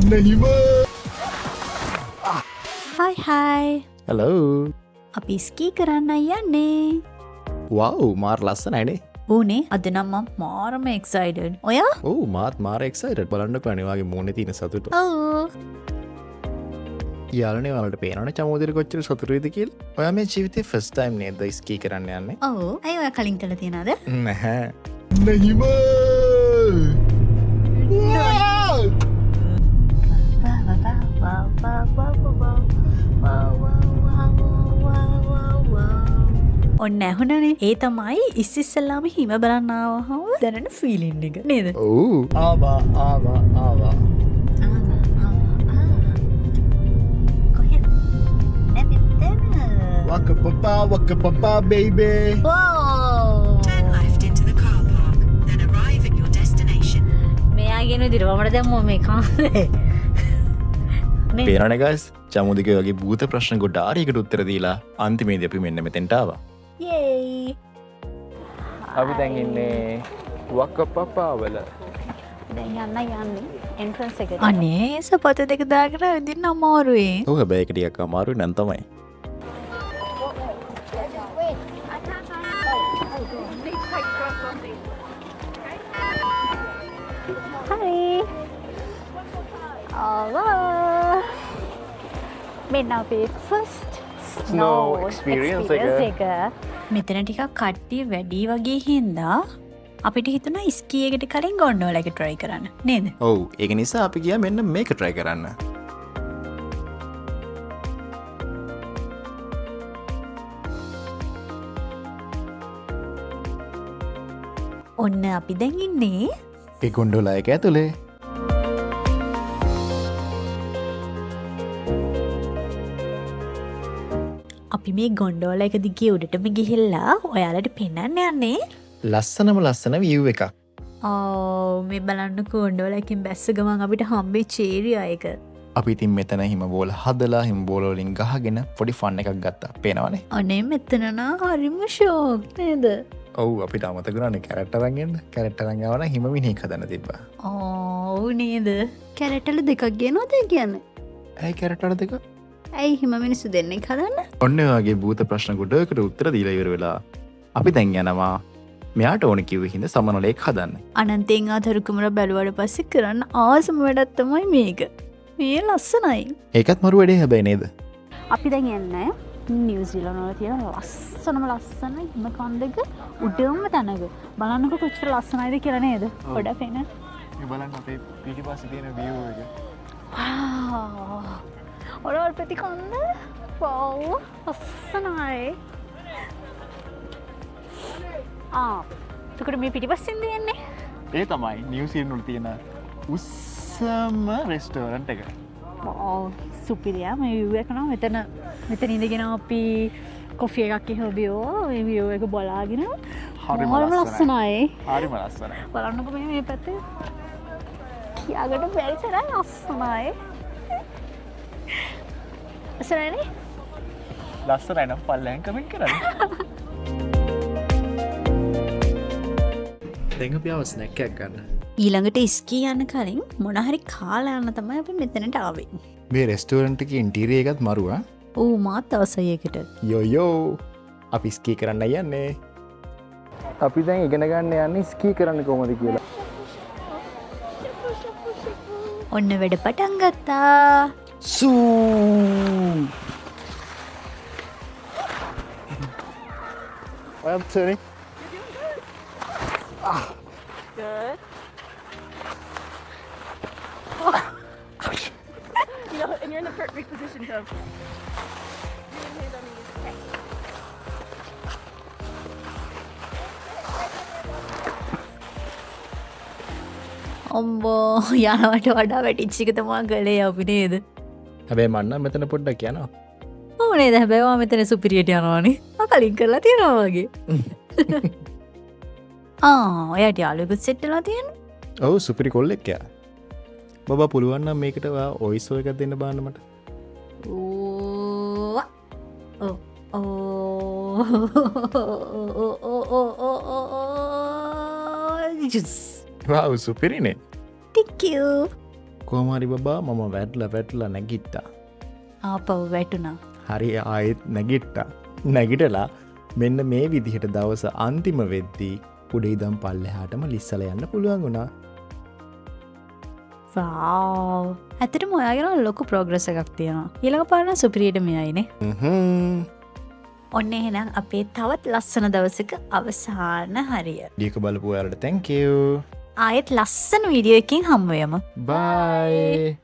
Hi hi. Hello. අපි ස්කී කරන්න යන්නේ. Wow, මාර ලස්සනයිනේ. ඕනේ අද නම් මම මාරම excited. ඔයා? ඔව් මාත් මාර excited. බලන්නකෝ අනේ වාගේ මූණේ තියෙන සතුට. ඔව්. යාළුවනේ වලට පේනවනේ චමෝදිර කොච්චර සතුටුයිද කියලා. ඔයා මේ ජීවිතේ first time නේද ස්කී කරන්න යන්නේ? ඔව්. අය ඔයා කලින් කළා තියනවද? නැහැ. ඔන්න ඇහුණනේ. ඒ තමයි ඉස්සෙල්ලාම හිම බලන්න ආවහම දැනෙන ෆීලින් එක නේද? ඔව්. ආවා. කොහෙද? නැත්නම් Waka papa baby. Turn left into the car park, then arrive at your destination. මෙයාගෙන දිරවමට දැම්මෝ මේ කාලේ. පේනවනේ guys. චමෝදිගේ වගේ භූත ප්‍රශ්න ගොඩ ආරියකට උත්තර දීලා අන්තිමේදී අපි මෙන්න මෙතෙන්ට ආවා. Yay! අපි දැන් ඉන්නේ වක පපා වල. දැන් යන්නේ එන්ට්‍රන්ස් එකට. අනේ සපත දෙක දාගෙන ඉඳින්න අමාරුයි. ඔව් හැබැයි ඒක ටිකක් අමාරුයි නම් තමයි. Hi. Hello. මෙන්න අපේ first Snow experience එක. මෙතන ටිකක් කට්ටිය වැඩි වගේ හින්දා අපිට හිතුණා ස්කී එකට කලින් ගොන්ඩෝලා එක try කරන්න නේද? ඔව් ඒක නිසා අපි ගියා මෙන්න මේක try කරන්න. ඔන්න අපි දැන් ඉන්නේ ඒ ගොන්ඩෝලා එක ඇතුලේ. අපි මේ ගොන්ඩෝලා එක දිගේ උඩටම ගිහිල්ලා ඔයාලට පෙන්වන්න යන්නේ. ලස්සන view එකක්. මේ බලන්න ගොන්ඩෝලා එකෙන් බැස්ස ගමන් අපිට හම්බෙච්ච ඒරියා එක. අපි ඉතින් මෙතන හිම බෝල හදලා හිම බෝල වලින් ගහගෙන පොඩි ෆන් එකක් ගත්තා. පේනවනේ. අනේ මෙතන නා හරිම ෂෝක් නේද? ඔව් අපිට අමතක වුණානේ කැරට් අරන් එන්න. කැරට් අරන් ආව නම් හිම මිනිහෙක් හදන්න තිබ්බා. ඔව් නේද? කැරට්ටල දෙකක් ගේනවද කියන්නේ? ඇයි කැරට් වල දෙක? ඇයි හිම මිනිස්සු දෙන්නෙක් හදන්න? ඔන්න ඔය වගේ භූත ප්‍රශ්න ගොඩකට උත්තර දීලා ඉවර වෙලා අපි දැන් යනවා මෙයාට ඕන කිව්ව හින්දා සමනලයක් හදන්න. අනන්තයෙන් ආතරු කුමර බැලුවාට පස්සේ කරන්න ආසම වැඩක් තමයි මේක. මේ ලස්සනයි. ඒකත් මරු වැඩේ හැබැයි නේද? අපි දැන් යන්නේ නිව්සීලන්ත වල තියෙන ලස්සන හිම කන්දක උඩම තැනක. බලන්නකො කොච්චර ලස්සනයිද කියලා නේද? ගොඩක් පේන. මේ බලන්න අපේ පිටිපස්සේ තියෙන view එක. wow. ඔරවල් ප්‍රතිකන්ද? wow. ලස්සනයි. එතකොට මේ පිටිපස්සෙන් දෙන්නේ? ඒ තමයි නිව්සීලන්ත වල තියෙන උස්සම රෙස්ටෝරන්ට් එක. සුපිරියා මේ view එක නම් මෙතන ඉඳගෙන අපි කොෆි එකක් එහෙම බිව්වා මේ view එක බලාගෙන හරිම ලස්සනයි. හරිම ලස්සනයි. බලන්නකෝ මේ පැත්තේ කියාගට බැරි තරම් ලස්සනයි. ලස්සනයිනේ? ලස්සනයි නම් පල්ලෙන් කමෙන්ට් කරන්න. දැන් අපි ආව ස්නැක් එකක් ගන්න. ඊළඟට ස්කී යන්න කලින් මොන හරි කාලා යන්න තමයි අපි මෙතනට ආවේ. මේ රෙස්ටෝරන්ට් එකේ ඉන්ටීරියර් එකත් මරුවා. ඕ මාත් අවසයි ඒකට. යෝ අපි ස්කී කරන්න යන්නේ. අපි දැන් ඉගෙන ගන්න යන්නේ ස්කී කරන්න කොහොමද කියලා. ඔන්න වැඩ පටන් ගත්තා. සූ ඔයත් සරි. Good. And you're in the perfect position to. අම්බෝ යනවට වඩා වැටිච්ච එක තමා කළේ අපි නේද? හැබැයි මන්න මෙතන පොඩ්ඩක් යනවා. ඔව් නේද? හැබැයි මම මෙතන සුපිරියට යනවානේ. කලින් කරලා තියෙනවා වගේ. ඔයාට යාළුවෙකුත් සෙට් වෙලා තියෙනවා? ඔව් සුපිරි කොල්ලෙක් යා. බබා පුළුවන් නම් මේකට ඔයා වොයිස් එකක් දෙන්න බලන්න මට. Juice. Wow, superior. Thank you. කොහමරි බබා මම වැටලා නැගිට්ටා. ආපහු වැටුණා. හරි ආයෙත් නැගිට්ටා. නැගිටලා මෙන්න මේ විදිහට දවස අන්තිම වෙද්දී උඩේ ඉඳන් පල්ලෙහාටම ලිස්සලා යන්න පුළුවන් වුණා. වාව්. ඇත්තටම ඔයාගෙන ලොකු ප්‍රෝග්‍රස් එකක් තියෙනවා. ඊළඟ පාරන සුපිරියට මෙයයිනේ. ඔන්න එහෙනම් අපේ තවත් ලස්සන දවසක අවසාන හරිය. දීක බලපු ඔයාලට thank you. ආයෙත් ලස්සන වීඩියෝ එකකින් හම්බ වෙමු. bye.